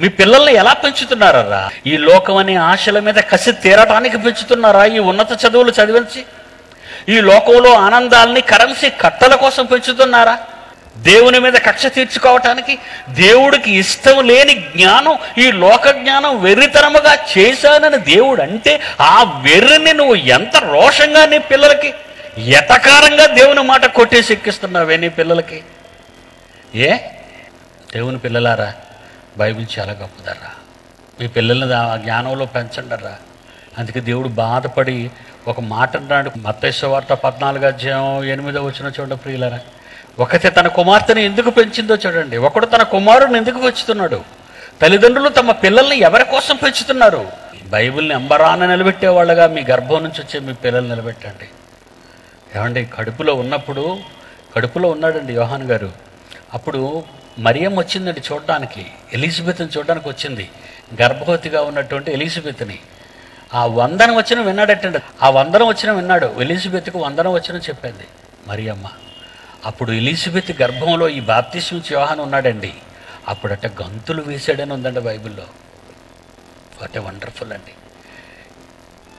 మీ పిల్లల్ని ఎలా పెంచుతున్నారా? ఈ లోకం అనే ఆశల మీద కసి తీరటానికి పెంచుతున్నారా? ఈ ఉన్నత చదువులు చదివించి ఈ లోకంలో ఆనందాలని కరెన్సీ కట్టల కోసం పెంచుతున్నారా? దేవుని మీద కక్ష తీర్చుకోవటానికి దేవుడికి ఇష్టం లేని జ్ఞానం, ఈ లోక జ్ఞానం వెర్రితనముగా చేశానని దేవుడు అంటే ఆ వెర్రిని నువ్వు ఎంత రోషంగా నీ పిల్లలకి ఎటకారంగా దేవుని మాట కొట్టేసి ఎక్కిస్తున్నావే నీ పిల్లలకి. దేవుని పిల్లలారా, బైబిల్ చాలా గొప్పదర్రా. మీ పిల్లల్ని ఆ జ్ఞానంలో పెంచండర్రా. అందుకే దేవుడు బాధపడి ఒక మాట అన్నాడు. మత్తయి సువార్త 14:8 చూడండి ప్రియులారా. ఒకతే తన కుమార్తెని ఎందుకు పెంచిందో చూడండి. ఒకడు తన కుమారుడిని ఎందుకు పెంచుతున్నాడు? తల్లిదండ్రులు తమ పిల్లల్ని ఎవరి కోసం పెంచుతున్నారు? బైబిల్ని అంబరాన నిలబెట్టేవాళ్ళగా మీ గర్భం నుంచి వచ్చే మీ పిల్లల్ని నిలబెట్టండి. ఏమండి, కడుపులో ఉన్నాడండి యోహాన్ గారు. అప్పుడు మరియమ్మ వచ్చిందండి చూడడానికి, ఎలిజబెత్ని చూడడానికి వచ్చింది. గర్భవతిగా ఉన్నటువంటి ఎలిజబెత్ని. ఆ వందనం వచ్చిన విన్నాడటండి. ఆ వందనం వచ్చిన విన్నాడు. ఎలిజబెత్కు వందనం వచ్చిన చెప్పింది మరియమ్మ. అప్పుడు ఎలిజబెత్ గర్భంలో ఈ బాప్తిస్మ ఇచ్చే యోహాను ఉన్నాడండి. అప్పుడట గంతులు వేసాడని ఉందండి బైబిల్లో. వాట్ ఏ వండర్ఫుల్ అండి.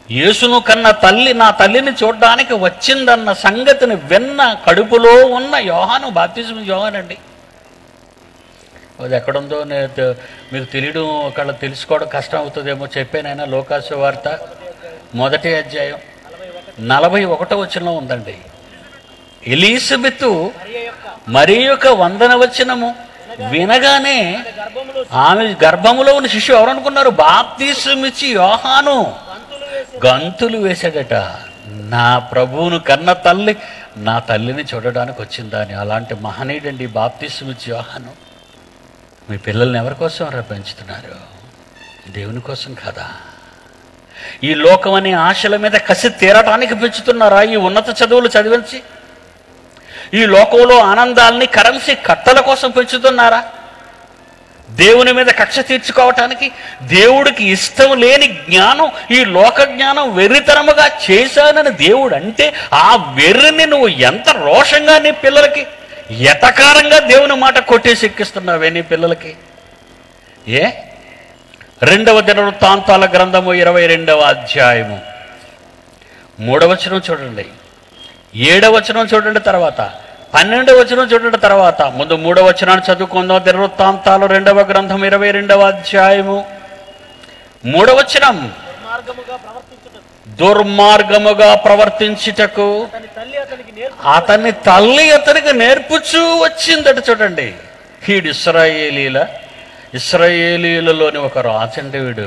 యేసును కన్న తల్లి నా తల్లిని చూడడానికి వచ్చిందన్న సంగతిని విన్న కడుపులో ఉన్న యోహాను బాప్తిస్మ యోహాన్ అండి. అది ఎక్కడుందో మీకు తెలియడం, ఒకళ్ళు తెలుసుకోవడం కష్టం అవుతుందేమో. చెప్పానైనా లోకాసు వార్త 1వ అధ్యాయం 41 ఉందండి. ఎలిజబెత్ మరి యొక్క వందన వచనము వినగానే ఆమె గర్భములో ఉన్న శిశువు ఎవరనుకున్నారు? బాప్తిస్మిచ్చి యోహాను గంతులు వేశాడట. నా ప్రభువును కన్న తల్లి నా తల్లిని చూడడానికి వచ్చిందా అని. అలాంటి మహనీయుడండి బాప్తిస్మిచ్చి యోహాను. మీ పిల్లల్ని ఎవరి కోసం పెంచుతున్నారు? దేవుని కోసం కదా. ఈ లోకం అనే ఆశల మీద కసి తీరటానికి పెంచుతున్నారా? ఈ ఉన్నత చదువులు చదివించి ఈ లోకంలో ఆనందాలని కరెన్సీ కట్టల కోసం పెంచుతున్నారా? దేవుని మీద కక్ష తీర్చుకోవటానికి దేవుడికి ఇష్టం లేని జ్ఞానం, ఈ లోక జ్ఞానం వెర్రితనముగా చేశానని దేవుడు అంటే ఆ వెర్రిని నువ్వు ఎంత రోషంగా నీ పిల్లలకి ఎటకారంగా దేవుని మాట కొట్టేసి ఎక్కిస్తున్నావే నీ పిల్లలకి. 2వ దినవృత్తాంతాల గ్రంథము 22వ అధ్యాయము 3వ వచనం చూడండి, 7వ వచనం చూడండి, తర్వాత 12వ వచనం చూడండి. తర్వాత ముందు 3వ వచనాన్ని చదువుకుందాం. దినవృత్తాంతాలు 2వ గ్రంథం 22వ అధ్యాయము 3వ వచనం. దుర్మార్గముగా ప్రవర్తించుటకు అతని తల్లి అతనికి నేర్పుచూ వచ్చిందట. చూడండి, వీడు ఇశ్రాయేలీలలోని ఒక రాజండి. వీడు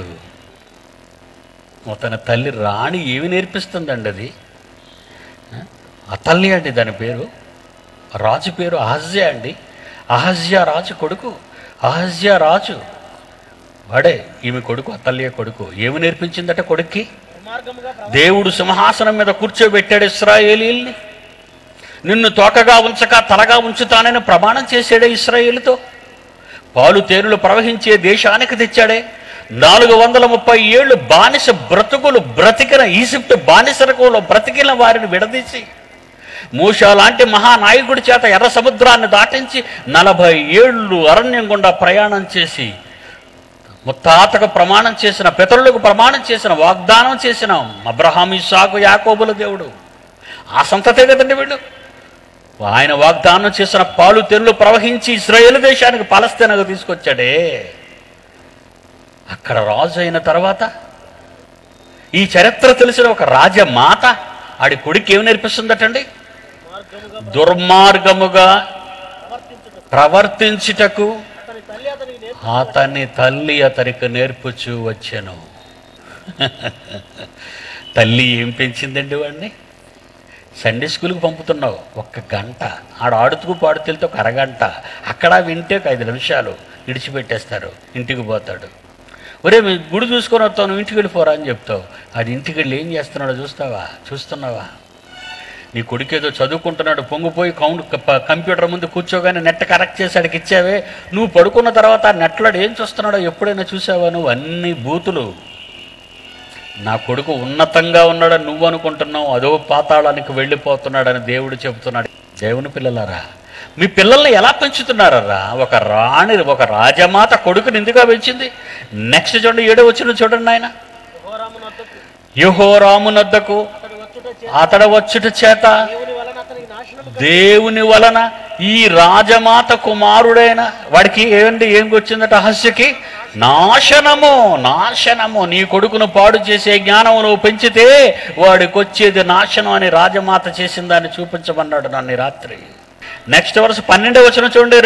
అతని తల్లి రాణి ఏమి నేర్పిస్తుందండి? అది అతల్లి అండి. దాని పేరు, రాజు పేరు అహజ్యా అండి. అహజ్యా రాజు కొడుకు. అహజ్యా రాజు వాడే, ఈమె కొడుకు అతల్య కొడుకు. ఏమి నేర్పించిందట కొడుక్కి? దేవుడు సింహాసనం మీద కూర్చోబెట్టాడు ఇశ్రాయేలీల్ని. నిన్ను తోకగా ఉంచక తలగా ఉంచుతానని ప్రమాణం చేశాడే ఇశ్రాయేలుతో. పాలు తేనెలు ప్రవహించే దేశానికి తెచ్చాడే. 430 ఏళ్ళు బానిస బ్రతుకులు బ్రతికిన ఈజిప్ట్ బానిసరకులో బ్రతికిన వారిని విడదీసి మూషా లాంటి మహానాయకుడి చేత ఎర్ర సముద్రాన్ని దాటించి 40 ఏళ్ళు అరణ్యం గుండా ప్రయాణం చేసి ముత్తాతకు ప్రమాణం చేసిన, పితరులకు ప్రమాణం చేసిన, వాగ్దానం చేసిన అబ్రహాము, ఇస్సాకు, యాకోబుల దేవుడు. ఆ సంతతే కదండి వీళ్ళు. ఆయన వాగ్దానం చేసిన పాలు తెన్నులు ప్రవహించి ఇశ్రాయేలు దేశానికి పాలస్తీనాకు తీసుకొచ్చాడే. అక్కడ రాజు అయిన తర్వాత ఈ చరిత్ర తెలిసిన ఒక రాజమాత ఆడి కొడుకు ఏమి నేర్పిస్తుందటండి? దుర్మార్గముగా ప్రవర్తించుటకు అతని తల్లి అతనికి నేర్పుచూ వచ్చాను. తల్లి ఏం పెంచిందండి వాడిని? సండే స్కూల్కి పంపుతున్నావు, 1 గంట ఆడ ఆడుతూ పాడుతూ 1 అరగంట, అక్కడ వింటే 5 నిమిషాలు విడిచిపెట్టేస్తారు, ఇంటికి పోతాడు. ఒరే మీ గుడి చూసుకొని వస్తావు, నువ్వు ఇంటికి వెళ్ళిపోరా అని చెప్తావు. అది ఇంటికి వెళ్ళి ఏం చేస్తున్నాడో చూస్తున్నావా? నీ కొడుకేదో చదువుకుంటున్నాడు, పొంగిపోయి కంప్యూటర్ ముందు కూర్చోగానే నెట్ కరెక్ట్ చేసి అడికి ఇచ్చావే, నువ్వు పడుకున్న తర్వాత నెట్లో ఏం చూస్తున్నాడో ఎప్పుడైనా చూసావా? నువ్వు అన్ని బూతులు. నా కొడుకు ఉన్నతంగా ఉన్నాడని నువ్వు అనుకుంటున్నావు, అదో పాతాళానికి వెళ్ళిపోతున్నాడని దేవుడు చెబుతున్నాడు. దేవుని పిల్లలారా, మీ పిల్లల్ని ఎలా పెంచుతున్నారా? ఒక రాజమాత కొడుకుని ఎందుగా పెంచింది? నెక్స్ట్ చూడండి, 7వ వచనం చూడండి ఆయన. యెహోరామునొద్దకు అతడు వచ్చుట చేత దేవుని వలన ఈ రాజమాత కుమారుడైన వాడికి ఏం వచ్చిందట? అహస్యకి నాశనము. నీ కొడుకును పాడు చేసే జ్ఞానం నువ్వు పెంచితే వాడికి వచ్చేది నాశనం అని రాజమాత చేసిందని చూపించమన్నాడు నన్ను రాత్రి. నెక్స్ట్ వర్స్ 12వ వచనం చూడండి.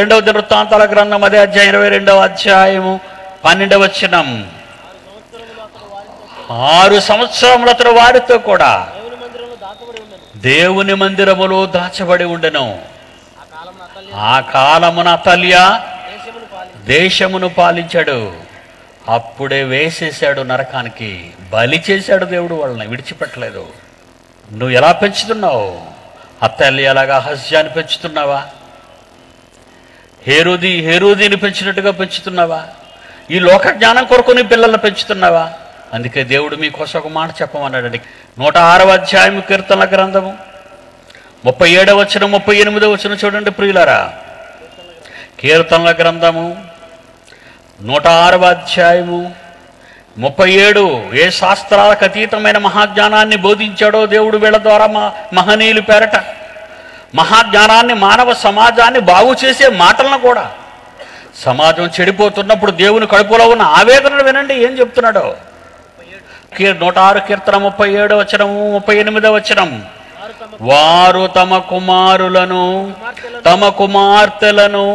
రెండవ దినవృత్తాంతాల గ్రంథం అదే అధ్యాయం 22వ అధ్యాయము 12వ వచనం. 6 సంవత్సరముల అతడు వారితో కూడా దేవుని మందిరములో దాచబడి ఉండెను. ఆ కాలమున అతల్యా దేశమును పాలించాడు. అప్పుడే వేసేశాడు నరకానికి, బలి చేశాడు దేవుడు, వాళ్ళని విడిచిపెట్టలేదు. నువ్వు ఎలా పెంచుతున్నావు? అతల్యలాగా అహస్యాన్ని పెంచుతున్నావా? హేరోదిని పెంచినట్టుగా పెంచుతున్నావా? ఈ లోక జ్ఞానం కొరకు నీ పిల్లల్ని పెంచుతున్నావా? అందుకే దేవుడు మీకోసం ఒక మాట చెప్పమన్నాడండి. 106వ అధ్యాయము కీర్తనల గ్రంథము 37వ వచనం 38వ వచనం చూడండి ప్రియులారా. కీర్తనల గ్రంథము 106వ అధ్యాయము 37. ఏ శాస్త్రాలకు అతీతమైన మహాజ్ఞానాన్ని బోధించాడో దేవుడు వీళ్ళ ద్వారా మహనీయులు పేరట. మహాజ్ఞానాన్ని, మానవ సమాజాన్ని బాగు చేసే మాటలను కూడా. సమాజం చెడిపోతున్నప్పుడు దేవుని కడుపులో ఉన్న ఆవేదనను వినండి ఏం చెప్తున్నాడో. 106 కీర్తన 37వ వచనము 38వ వచనం. వారు తమ కుమార్తెలను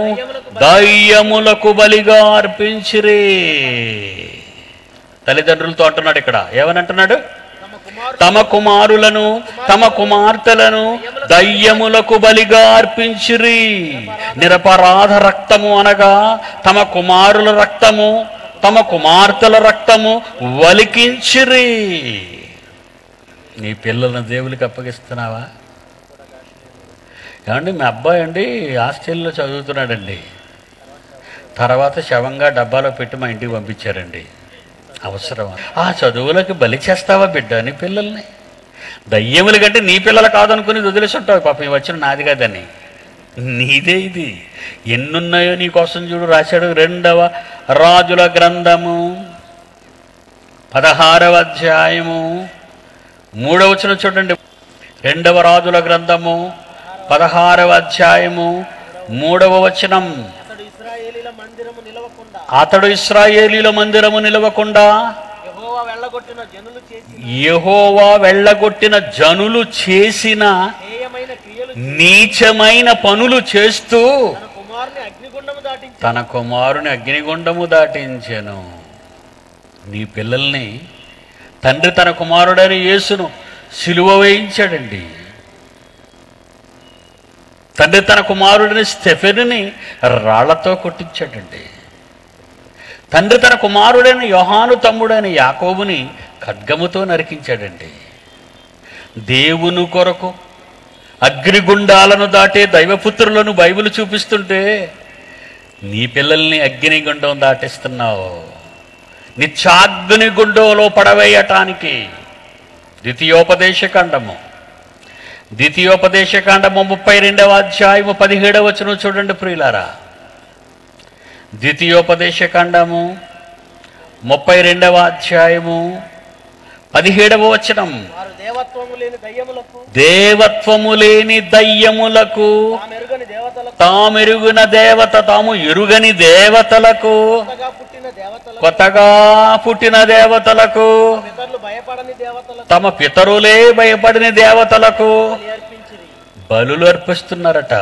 దయ్యములకు బలిగా అర్పించిరి. తల్లిదండ్రులతో అంటున్నాడు ఇక్కడ. ఏమని అంటున్నాడు? తమ కుమార్తెలను దయ్యములకు బలిగా అర్పించిరి. నిరపరాధ రక్తము అనగా తమ కుమారుల రక్తము, తమ కుమార్తెల రక్తము వలికించిరి. నీ పిల్లలను దేవునికి అప్పగిస్తున్నావా? ఏమండి, మీ అబ్బాయి అండి ఆస్ట్రేలియాలో చదువుతున్నాడండి. తర్వాత శవంగా డబ్బాలో పెట్టి మా ఇంటికి పంపించారండి. అవసరమా? ఆ చదువులకి బలి చేస్తావా బిడ్డ నీ పిల్లల్ని? దయ్యముల కంటే నీ పిల్లలు కాదనుకుని వదిలేసి ఉంటావు. పాపం వచ్చిన నాది కాదని, నీదే ఇది. ఎన్నున్నాయో నీ కోసం చూడు. రాశాడు 2వ రాజుల గ్రంథము 16వ అధ్యాయము 3వ వచనం చూడండి. 2వ రాజుల గ్రంథము 16వ అధ్యాయము 3వ వచనం. అతడు ఇశ్రాయేలీల మందిరము నిలవకుండా యెహోవా వెళ్ళగొట్టిన జనులు చేసిన నీచమైన పనులు చేస్తూ తన కుమారుని అగ్నిగుండము దాటించెను. నీ పిల్లల్ని తండ్రి తన కుమారుడైన యేసును సిలువ వేయించాడండి. తండ్రి తన కుమారుడిని స్టెఫెనుని రాళ్లతో కొట్టించాడండి. తండ్రి తన కుమారుడైన యోహాను తమ్ముడైన యాకోబుని ఖడ్గముతో నరికించాడండి. దేవుని కొరకు అగ్నిగుండాలను దాటే దైవపుత్రులను బైబిల్ చూపిస్తుంటే నీ పిల్లల్ని అగ్నిగుండం దాటిస్తున్నావు. నిత్యాగ్నిగుండంలో పడవేయటానికి. ద్వితీయోపదేశకాండము 32వ అధ్యాయము 17వ వచనం చూడండి ప్రియులారా. ద్వితీయోపదేశకాండము 32వ అధ్యాయము 17వ వచనం. దేవత్వము లేని దయ్యములకు తామెరుగని దేవత, తాము ఎరుగని దేవతలకు, కొత్తగా పుట్టిన దేవతలకు, తమ పితరులే భయపడని దేవతలకు బలులు అర్పిస్తున్నారట.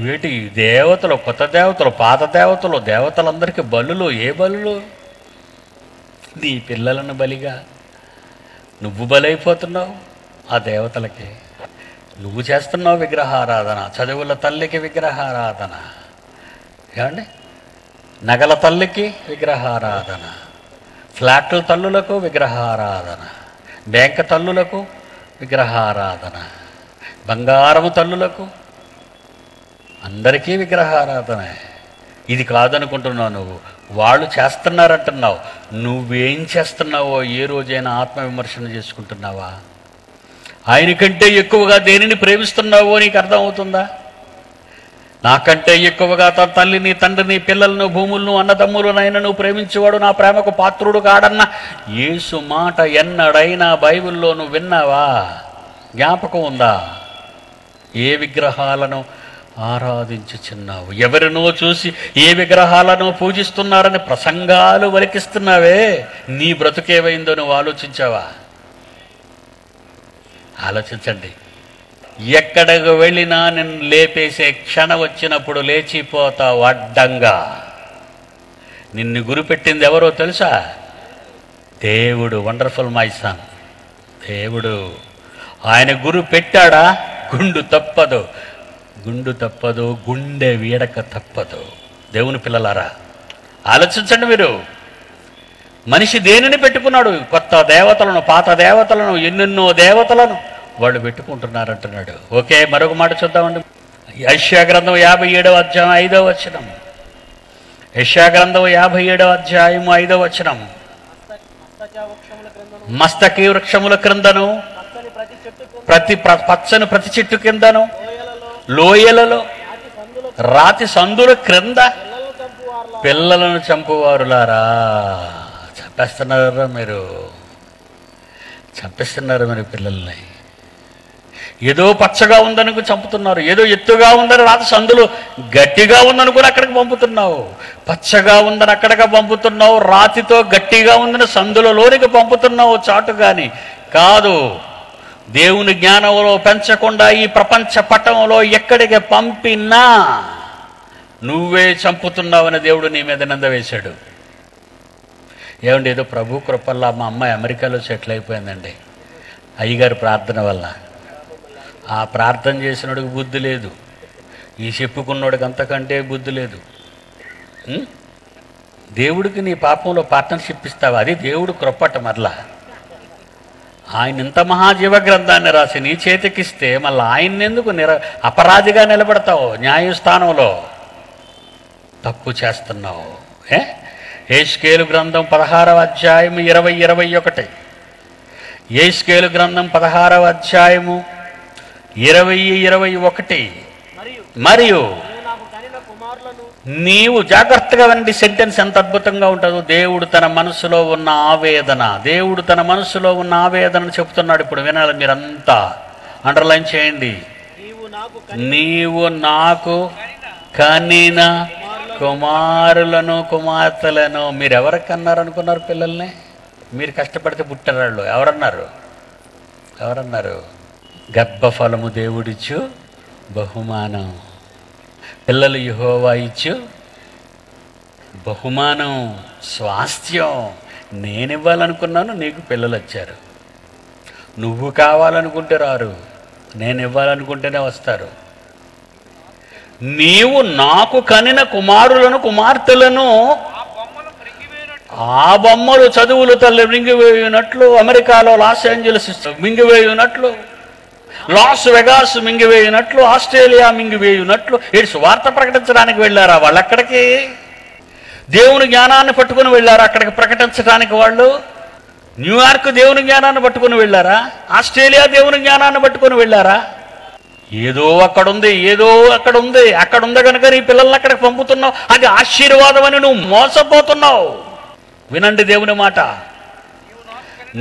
వేటి దేవతలు, కొత్త దేవతలు, పాత దేవతలు, దేవతలందరికీ బలులు. ఏ బలులు? నీ పిల్లలను బలిగా నువ్వు బలైపోతున్నావు ఆ దేవతలకి. నువ్వు చేస్తున్నావు విగ్రహారాధన. చదువుల తల్లికి విగ్రహారాధన, ఏమండి, నగల తల్లికి విగ్రహారాధన, ఫ్లాట్ల తల్లులకు విగ్రహారాధన, బ్యాంక్ తల్లులకు విగ్రహారాధన, బంగారము తల్లులకు అందరికీ విగ్రహారాధన. ఇది కాదనుకుంటున్నావు నువ్వు. వాళ్ళు చేస్తున్నారంటున్నావు. నువ్వేం చేస్తున్నావో ఏ రోజైనా ఆత్మవిమర్శన చేసుకుంటున్నావా? ఆయన కంటే ఎక్కువగా దేనిని ప్రేమిస్తున్నావో నీకు అర్థమవుతుందా? నాకంటే ఎక్కువగా తన తల్లిని, తండ్రిని, పిల్లలను, భూములను, అన్నదమ్ములనైనను ప్రేమించేవాడు నా ప్రేమకు పాత్రుడు కాడన్న యేసు మాట ఎన్నడైనా బైబిల్లో నువ్వు విన్నావా? జ్ఞాపకం ఉందా? ఏ విగ్రహాలను ఆరాధించుచున్నావు? ఎవరినో చూసి ఏ విగ్రహాలను పూజిస్తున్నారని ప్రసంగాలు వలికిస్తున్నావే, నీ బ్రతుకేమైందో నువ్వు ఆలోచించావా? ఆలోచించండి. ఎక్కడికి వెళ్ళినా నిన్ను లేపేసే క్షణం వచ్చినప్పుడు లేచిపోతావు అడ్డంగా. నిన్ను గురిపెట్టింది ఎవరో తెలుసా? దేవుడు. వండర్ఫుల్ మై సన్, దేవుడు. ఆయన గురు పెట్టాడా? గుండు తప్పదు, గుండు తప్పదు, గుండె వీడక తప్పదు. దేవుని పిల్లలారా ఆలోచించండి మీరు. మనిషి దేనిని పెట్టుకున్నాడు? కొత్త దేవతలను, పాత దేవతలను, ఎన్నెన్నో దేవతలను వాళ్ళు పెట్టుకుంటున్నారంటున్నాడు. ఓకే, మరొక మాట చూద్దామండి. యెషయా గ్రంథం 57వ అధ్యాయం 5వ వచనం. యెషయా గ్రంథం 57వ అధ్యాయం 5వ వచనం. మస్తకి వృక్షముల క్రిందను, పచ్చని ప్రతి చెట్టు కిందను, లోయలలో, రాతి సందుల క్రింద పిల్లలను చంపువారులారా. చంపేస్తున్నారు మీరు, చంపేస్తున్నారు మరి పిల్లల్ని. ఏదో పచ్చగా ఉందనుకు చంపుతున్నారు, ఏదో ఎత్తుగా ఉందని రాతి సందులు గట్టిగా ఉందనుకుని అక్కడికి పంపుతున్నావు, పచ్చగా ఉందని అక్కడికి పంపుతున్నావు, రాతితో గట్టిగా ఉందని సందులలోనికి పంపుతున్నావు చాటుగాని కాదు. దేవుని జ్ఞానంలో పెంచకుండా ఈ ప్రపంచ పటంలో ఎక్కడికి పంపినా నువ్వే చంపుతున్నావని దేవుడు నీ మీద నింద వేశాడు. ఏమండి, ఏదో ప్రభు కృపల్లా మా అమ్మాయి అమెరికాలో సెటిల్ అయిపోయిందండి అయ్యగారి ప్రార్థన వల్ల. ఆ ప్రార్థన చేసినోడికి బుద్ధి లేదు, ఈ చెప్పుకున్నోడికి అంతకంటే బుద్ధి లేదు. దేవుడికి నీ పాపంలో పార్ట్నర్షిప్ ఇస్తావా? అది దేవుడు కృపట. మరలా ఆయన ఇంత మహాజీవ గ్రంథాన్ని రాసి నీ చేతికిస్తే మళ్ళీ ఆయన్నెందుకు అపరాధిగా నిలబడతావు? న్యాయస్థానంలో తప్పు చేస్తున్నావు. యెహెజ్కేలు గ్రంథం 16వ అధ్యాయం 20-21. యెహెజ్కేలు గ్రంథం 16వ అధ్యాయము 20-21. మరియు నీవు జాగ్రత్తగా వినండి, సెంటెన్స్ ఎంత అద్భుతంగా ఉంటుందో. దేవుడు తన మనసులో ఉన్న ఆవేదన, దేవుడు తన మనసులో ఉన్న ఆవేదనను చెప్తున్నాడు. ఇప్పుడు వినాలి మీరంతా, అండర్లైన్ చేయండి. నీవు నాకు కనిన కుమారులను కుమార్తెలను. మీరు ఎవరికి అన్నారనుకున్నారు పిల్లల్ని? మీరు కష్టపడితే పుట్టారు. ఎవరన్నారు? గర్భఫలము దేవుడిచ్చు బహుమానం, పిల్లలు యెహోవా ఇచ్చు బహుమానం, స్వాస్థ్యం. నేనివ్వాలనుకున్నాను, నీకు పిల్లలు వచ్చారు. నువ్వు కావాలనుకుంటే రారు, నేను ఇవ్వాలనుకుంటేనే వస్తారు. నీవు నాకు కనిన కుమారులను కుమార్తెలను. ఆ బొమ్మలు చదువులు తల్లి మింగివేయునట్లు, అమెరికాలో లాస్ ఏంజలస్ మింగివేయునట్లు, లాస్ వెగాస్ మింగివేయునట్లు, ఆస్ట్రేలియా మింగివేయునట్లు. ఏడు సువార్త ప్రకటించడానికి వెళ్ళారా వాళ్ళు? అక్కడికి దేవుని జ్ఞానాన్ని పట్టుకుని వెళ్ళారా? అక్కడికి ప్రకటించడానికి వాళ్ళు న్యూయార్క్ దేవుని జ్ఞానాన్ని పట్టుకుని వెళ్ళారా? ఆస్ట్రేలియా దేవుని జ్ఞానాన్ని పట్టుకుని వెళ్ళారా? ఏదో అక్కడుంది, ఏదో అక్కడుంది కనుక నీ పిల్లల్ని అక్కడికి పంపుతున్నావు. అది ఆశీర్వాదం అని నువ్వు మోసపోతున్నావు. వినండి దేవుని మాట.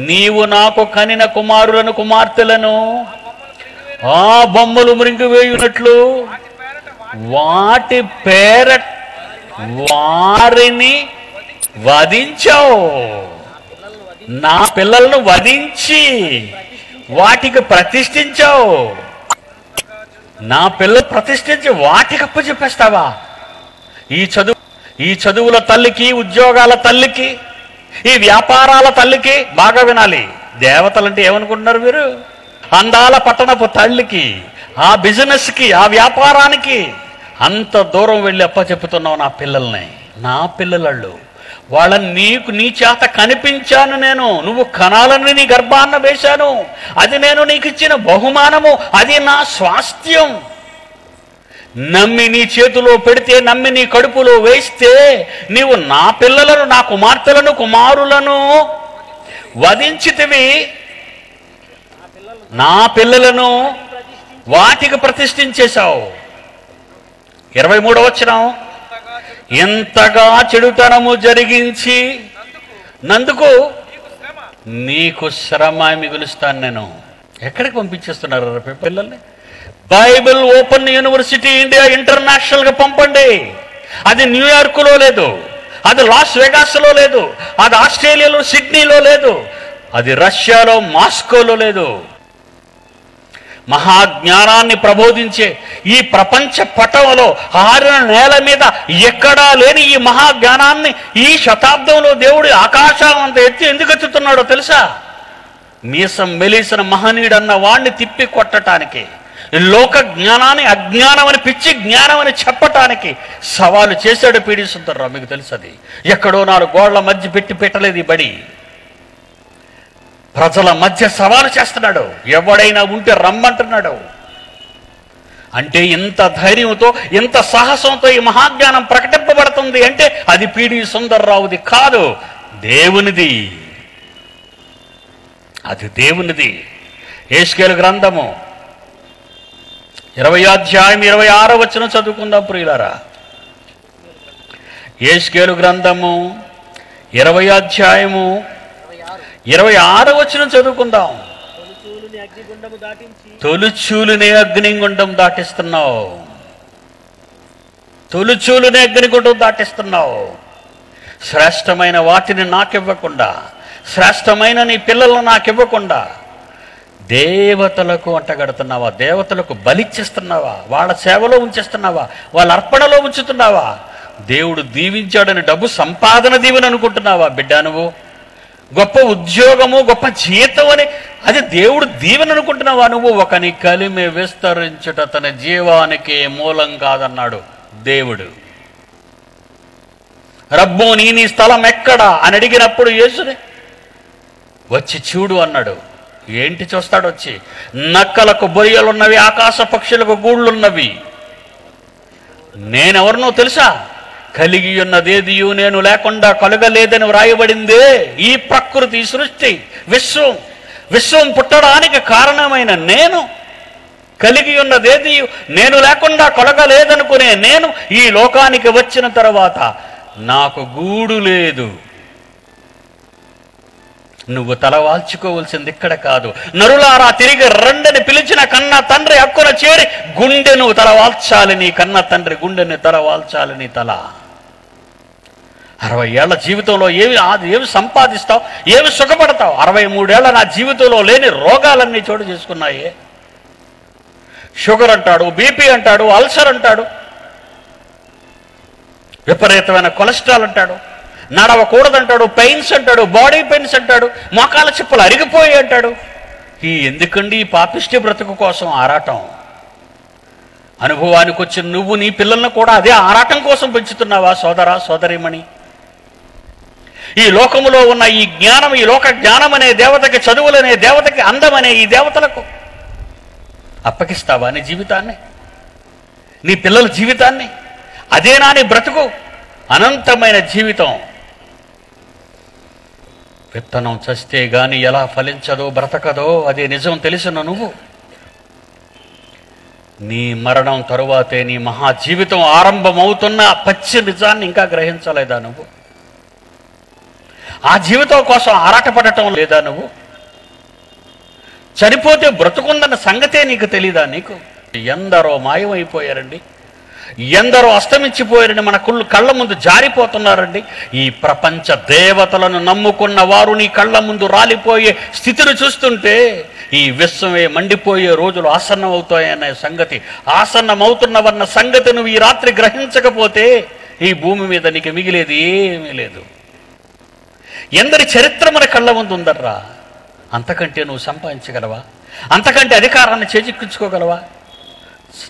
నీవు నాకు కనిన కుమారులను కుమార్తెలను ఆ బొమ్మలు మృంగివేయునట్లు వాటి పేర వారిని వధించావు. నా పిల్లలను వధించి వాటికి ప్రతిష్ఠించావు. నా పిల్లలు ప్రతిష్ఠించి వాటికి అప్పచెప్పేస్తావా? ఈ చదువుల తల్లికి, ఉద్యోగాల తల్లికి, ఈ వ్యాపారాల తల్లికి, బాగా వినాలి, దేవతలంటే ఏమనుకుంటున్నారు మీరు? అందాల పట్టణపు తల్లికి, ఆ బిజినెస్కి, ఆ వ్యాపారానికి అంత దూరం వెళ్ళి అప్పచెప్పుతున్నావు నా పిల్లల్ని. నా పిల్లలు వాళ్ళని నీ చేత కనిపించాను నేను. నువ్వు కనాలని నీ గర్భాన్న వేశాను. అది నేను నీకు ఇచ్చిన బహుమానము, అది నా స్వాస్థ్యం. నమ్మి నీ చేతిలో పెడితే, నమ్మి నీ కడుపులో వేస్తే నీవు నా పిల్లలను, నా కుమార్తెలను కుమారులను వధించితివి. నా పిల్లలను వాటికి ప్రతిష్ఠించేశావు. 23వ వచనం, ఇంతగా చెడుతనము జరిగించి నందుకు నీకు శ్రమ మిగులుస్తాను నేను. ఎక్కడికి పంపించేస్తున్నారు పిల్లల్ని? బైబిల్ ఓపెన్ యూనివర్సిటీ ఇండియా ఇంటర్నేషనల్గా పంపండి. అది న్యూయార్క్లో లేదు, అది లాస్ వెగాస్లో లేదు, అది ఆస్ట్రేలియాలో సిడ్నీలో లేదు, అది రష్యాలో మాస్కోలో లేదు. మహాజ్ఞానాన్ని ప్రబోధించే ఈ ప్రపంచ పటంలో ఆరిన నేల మీద ఎక్కడా లేని ఈ మహాజ్ఞానాన్ని ఈ శతాబ్దంలో దేవుడు ఆకాశం అంత ఎత్తి ఎందుకు ఎత్తుతున్నాడో తెలుసా? మీసం మెలిసిన మహనీయుడు అన్న వాణ్ణి తిప్పి కొట్టడానికి, లోక జ్ఞానాన్ని అజ్ఞానం అని పిచ్చి జ్ఞానం అని చెప్పటానికి సవాలు చేశాడు పీడి సుందర్రావు. మీకు తెలుసు, అది ఎక్కడో 4 గోళ్ల మధ్య పెట్టలేదు ఈ బడి. ప్రజల మధ్య సవాలు చేస్తున్నాడు. ఎవడైనా ఉంటే రమ్మంటున్నాడు. అంటే ఇంత ధైర్యంతో, ఇంత సాహసంతో ఈ మహాజ్ఞానం ప్రకటింపబడుతుంది అంటే అది పీడి సుందర్రావుది కాదు, దేవునిది. అది దేవునిది. యెహెజ్కేలు గ్రంథము 20వ అధ్యాయం 26వ వచనం చదువుకుందాం ప్రియులారా. యెహెజ్కేలు గ్రంథము 20వ అధ్యాయము 26వ వచనం చదువుకుందాం. తొలిచూలునే అగ్నిగుండం దాటిస్తున్నావు, తొలిచూలునే అగ్నిగుండం దాటిస్తున్నావు. శ్రేష్టమైన వాటిని నాకివ్వకుండా, శ్రేష్టమైన నీ పిల్లలను నాకివ్వకుండా దేవతలకు అంటగడుతున్నావా? దేవతలకు బలిచ్చిస్తున్నావా? వాళ్ళ సేవలో ఉంచేస్తున్నావా? వాళ్ళ అర్పణలో ఉంచుతున్నావా? దేవుడు దీవించాడని డబ్బు సంపాదన దీవెని అనుకుంటున్నావా బిడ్డ? నువ్వు గొప్ప ఉద్యోగము, గొప్ప జీతం అని అది దేవుడు దీవెని అనుకుంటున్నావా? నువ్వు ఒకని కలిమి విస్తరించుట తన జీవానికి మూలం కాదన్నాడు దేవుడు. రబ్బు నీ స్థలం ఎక్కడా అని అడిగినప్పుడు యేసుని వచ్చి చూడు అన్నాడు. ఏంటి చూస్తాడు? వచ్చి నక్కలకు బొరియలున్నవి, ఆకాశ పక్షులకు గూళ్ళున్నవి. నేనెవరినో తెలుసా? కలిగి ఉన్నదేదియు నేను లేకుండా కలుగలేదని వ్రాయబడిందే. ఈ ప్రకృతి, సృష్టి, విశ్వం పుట్టడానికి కారణమైన నేను, కలిగి ఉన్నదేదియు నేను లేకుండా కలగలేదనుకునే నేను ఈ లోకానికి వచ్చిన తర్వాత నాకు గూడు లేదు. నువ్వు తలవాల్చుకోవలసింది ఇక్కడ కాదు. నరులారా తిరిగి రండని పిలిచిన కన్న తండ్రి హక్కున చేరి గుండెను తలవాల్చాలి. నీ కన్న తండ్రి గుండెని తలవాల్చాలి. నీ తల 60 ఏళ్ల జీవితంలో ఏమి సంపాదిస్తావు? ఏమి సుఖపడతావు? 63 ఏళ్ల నా జీవితంలో లేని రోగాలన్నీ చోటు చేసుకున్నాయే. షుగర్ అంటాడు, బీపీ అంటాడు, అల్సర్ అంటాడు, విపరీతమైన కొలెస్ట్రాల్ అంటాడు, నడవకూడదంటాడు, పెయిన్స్ అంటాడు, బాడీ పెయిన్స్ అంటాడు, మోకాళ్ళ చిప్పలు అరిగిపోయి అంటాడు. ఈ ఎందుకండి ఈ పాపిష్టి బ్రతుకు కోసం ఆరాటం? అనుభవానికి వచ్చిన నువ్వు నీ పిల్లలను కూడా అదే ఆరాటం కోసం పెంచుతున్నావా సోదరా, సోదరిమణి? ఈ లోకములో ఉన్న ఈ జ్ఞానం, ఈ లోక జ్ఞానం అనే దేవతకి, చదువులనే దేవతకి, అందమనే ఈ దేవతలకు అప్పగిస్తావా నీ జీవితాన్ని, నీ పిల్లల జీవితాన్ని? అదేనా నీ బ్రతుకు? అనంతమైన జీవితం. విత్తనం చస్తే గాని ఎలా ఫలించదో, బ్రతకదో అదే నిజం తెలిసిన నువ్వు నీ మరణం తరువాతే నీ మహా జీవితం ఆరంభమవుతున్న పచ్చి నిజాన్ని ఇంకా గ్రహించలేదా నువ్వు? ఆ జీవితం కోసం ఆరాటపడటం లేదా నువ్వు? చనిపోతే బ్రతుకుందన్న సంగతే నీకు తెలీదా? నీకు ఎందరో మాయమైపోయారండి, ఎందరో అస్తమించిపోయారని మన కళ్ళ ముందు జారిపోతున్నారండి. ఈ ప్రపంచ దేవతలను నమ్ముకున్న వారు నీ కళ్ళ ముందు రాలిపోయే స్థితిని చూస్తుంటే ఈ విశ్వమే మండిపోయే రోజులు ఆసన్నమవుతాయనే సంగతి, ఆసన్నమవుతున్నవన్న సంగతి నువ్వు ఈ రాత్రి గ్రహించకపోతే ఈ భూమి మీద నీకు మిగిలేది ఏమీ లేదు. ఎందరి చరిత్ర మన కళ్ళ ముందు ఉందర్రా. అంతకంటే నువ్వు సంపాదించగలవా? అంతకంటే అధికారాన్ని చేజిక్కించుకోగలవా?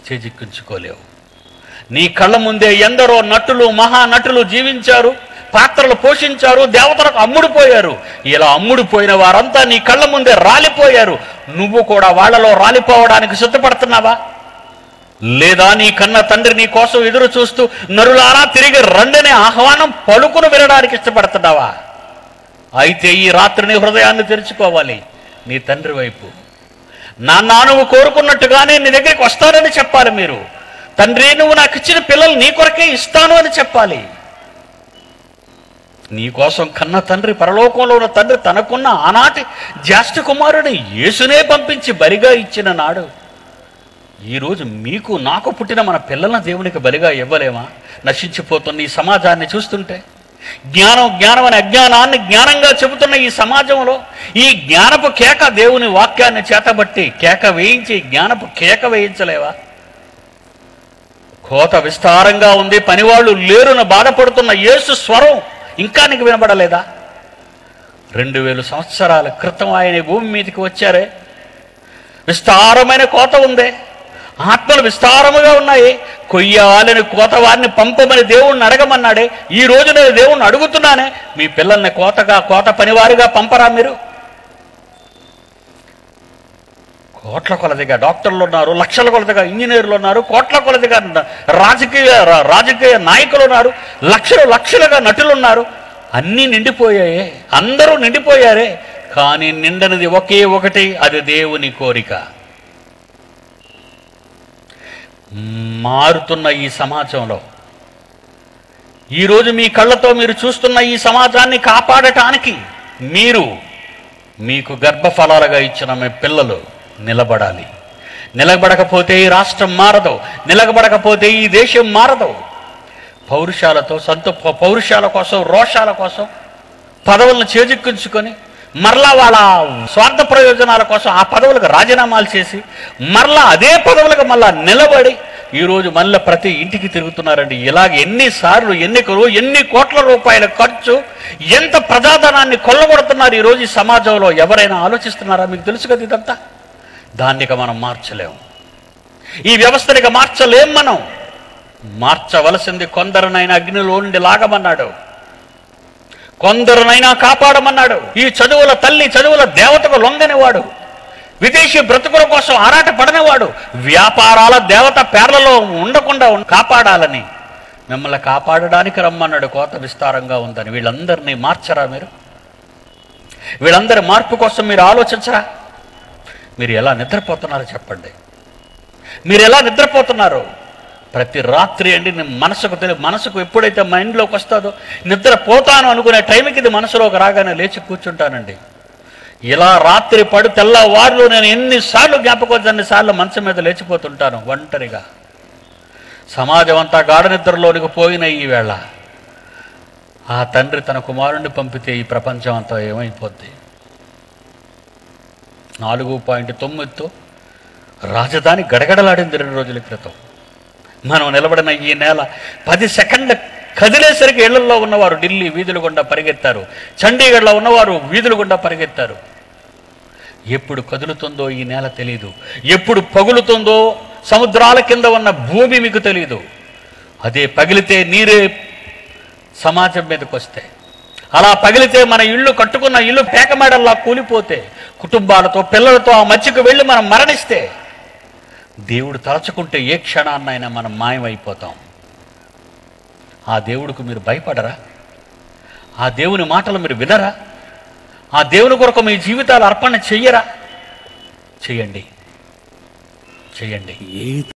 చేజిక్కించుకోలేవు. నీ కళ్ళ ముందే ఎందరో నటులు, మహానటులు జీవించారు, పాత్రలు పోషించారు, దేవతలకు అమ్ముడుపోయారు. ఇలా అమ్ముడుపోయిన వారంతా నీ కళ్ళ ముందే రాలిపోయారు. నువ్వు కూడా వాళ్లలో రాలిపోవడానికి సిద్ధపడుతున్నావా? లేదా నీ కన్న తండ్రి నీ కోసం ఎదురు చూస్తూ నరులారా తిరిగి రండనే ఆహ్వానం పలుకును వినడానికి ఇష్టపడుతున్నావా? అయితే ఈ రాత్రి నీ హృదయాన్ని తెరుచుకోవాలి నీ తండ్రి వైపు. నాన్న, నువ్వు కోరుకున్నట్టుగానే నీ దగ్గరికి వస్తానని చెప్పాలి. మీరు తండ్రి నువ్వు నాకు ఇచ్చిన పిల్లలు నీ కొరకే ఇస్తాను అని చెప్పాలి. నీ కోసం కన్న తండ్రి, పరలోకంలో ఉన్న తండ్రి తనకున్న ఆనాటి జ్యేష్ఠ కుమారుని యేసునే పంపించి బలిగా ఇచ్చిన నాడు ఈరోజు మీకు నాకు పుట్టిన మన పిల్లలను దేవునికి బలిగా ఇవ్వలేమా? నశించిపోతున్న ఈ సమాజాన్ని చూస్తుంటే, జ్ఞానం జ్ఞానం అని అజ్ఞానాన్ని జ్ఞానంగా చెబుతున్న ఈ సమాజంలో ఈ జ్ఞానపు కేక, దేవుని వాక్యాన్ని చేతబట్టి కేక వేయించి జ్ఞానపు కేక వేయించలేవా? కోత విస్తారంగా ఉంది, పనివాళ్ళు లేరున బాధపడుతున్న యేసు స్వరం ఇంకా నీకు వినబడలేదా? 2000 సంవత్సరాల క్రితం ఆయన భూమి మీదకి వచ్చారే, విస్తారమైన కోత ఉందే, ఆత్మలు విస్తారముగా ఉన్నాయి, కొయ్యాలని కోత వారిని పంపమని దేవుణ్ణి అడగమన్నాడే. ఈ రోజు నేను దేవుణ్ణి అడుగుతున్నానే, మీ పిల్లల్ని కోత పనివారిగా పంపరా మీరు? కోట్ల కొలదిగా డాక్టర్లు ఉన్నారు, లక్షల కొలదిగా ఇంజనీర్లు ఉన్నారు, కోట్ల కొలదిగా రాజకీయ నాయకులు ఉన్నారు, లక్షలుగా నటులు ఉన్నారు. అన్నీ నిండిపోయాయే, అందరూ నిండిపోయారే. కానీ నిండనిది ఒకే ఒకటి, అది దేవుని కోరిక. మారుతున్న ఈ సమాజంలో, ఈరోజు మీ కళ్ళతో మీరు చూస్తున్న ఈ సమాజాన్ని కాపాడటానికి మీకు గర్భఫలాలుగా ఇచ్చిన మీ పిల్లలు నిలబడాలి. నిలబడకపోతే ఈ రాష్ట్రం మారదు, నిలబడకపోతే ఈ దేశం మారదు. పౌరుషాల కోసం, రోషాల కోసం పదవులను చేజిక్కించుకొని మరలా వాళ్ళ స్వార్థ ప్రయోజనాల కోసం ఆ పదవులకు రాజీనామాలు చేసి మరలా అదే పదవులకు మళ్ళా నిలబడి ఈరోజు మళ్ళీ ప్రతి ఇంటికి తిరుగుతున్నారండి. ఇలాగ ఎన్నిసార్లు ఎన్నికలు, ఎన్ని కోట్ల రూపాయల ఖర్చు, ఎంత ప్రజాధనాన్ని కొల్లగొడుతున్నారు ఈరోజు ఈ సమాజంలో. ఎవరైనా ఆలోచిస్తున్నారా? మీకు తెలుసు కదా ఇదంతా. దాన్నిక మనం మార్చలేము, ఈ వ్యవస్థనిక మార్చలేం. మనం మార్చవలసింది కొందరినైనా అగ్నిలో నుండి లాగమన్నాడు, కొందరినైనా కాపాడమన్నాడు. ఈ చదువుల తల్లి, చదువుల దేవతకు లొంగనివాడు, విదేశీ బ్రతుకుల కోసం ఆరాట పడనివాడు, వ్యాపారాల దేవత పేర్లలో ఉండకుండా కాపాడాలని మిమ్మల్ని కాపాడడానికి రమ్మన్నాడు. కోత విస్తారంగా ఉందని. వీళ్ళందరినీ మార్చరా మీరు? వీళ్ళందరి మార్పు కోసం మీరు ఆలోచించరా? మీరు ఎలా నిద్రపోతున్నారో చెప్పండి. మీరు ఎలా నిద్రపోతున్నారు? ప్రతి రాత్రి అండి మనసుకు ఎప్పుడైతే మైండ్లోకి వస్తుందో, నిద్రపోతాను అనుకునే టైంకి ఇది మనసులోకి రాగానే లేచి కూర్చుంటానండి. ఇలా రాత్రి తెల్లవారులు నేను ఎన్నిసార్లు జ్ఞాపకం, అన్నిసార్లు మంచం మీద లేచిపోతుంటాను ఒంటరిగా. సమాజం అంతా గాఢ నిద్రలోనికి పోయిన ఈ వేళ ఆ తండ్రి తన కుమారుణ్ణి పంపితే ఈ ప్రపంచం అంతా ఏమైపోద్ది? 4.9తో రాజధాని గడగడలాడింది 2 రోజుల క్రితం. మనం నిలబడిన ఈ నేల 10 సెకండ్ల కదిలేసరికి ఇళ్లలో ఉన్నవారు ఢిల్లీ వీధుల గుండా పరిగెత్తారు, చండీగఢ్లో ఉన్నవారు వీధుల గుండా పరిగెత్తారు. ఎప్పుడు కదులుతుందో ఈ నేల తెలియదు, ఎప్పుడు పగులుతుందో సముద్రాల కింద ఉన్న భూమి మీకు తెలియదు. అదే పగిలితే నీరే సమాజం మీదకి వస్తే, అలా పగిలితే మన ఇల్లు, కట్టుకున్న ఇల్లు పేకమేడల్లా కూలిపోతే, కుటుంబాలతో పిల్లలతో ఆ మధ్యకు వెళ్ళి మనం మరణిస్తే, దేవుడు తలచుకుంటే ఏ క్షణాన్నైనా మనం మాయమైపోతాం. ఆ దేవుడికి మీరు భయపడరా? ఆ దేవుని మాటలు మీరు వినరా? ఆ దేవుని కొరకు మీ జీవితాలు అర్పణ చెయ్యరా? చెయ్యండి.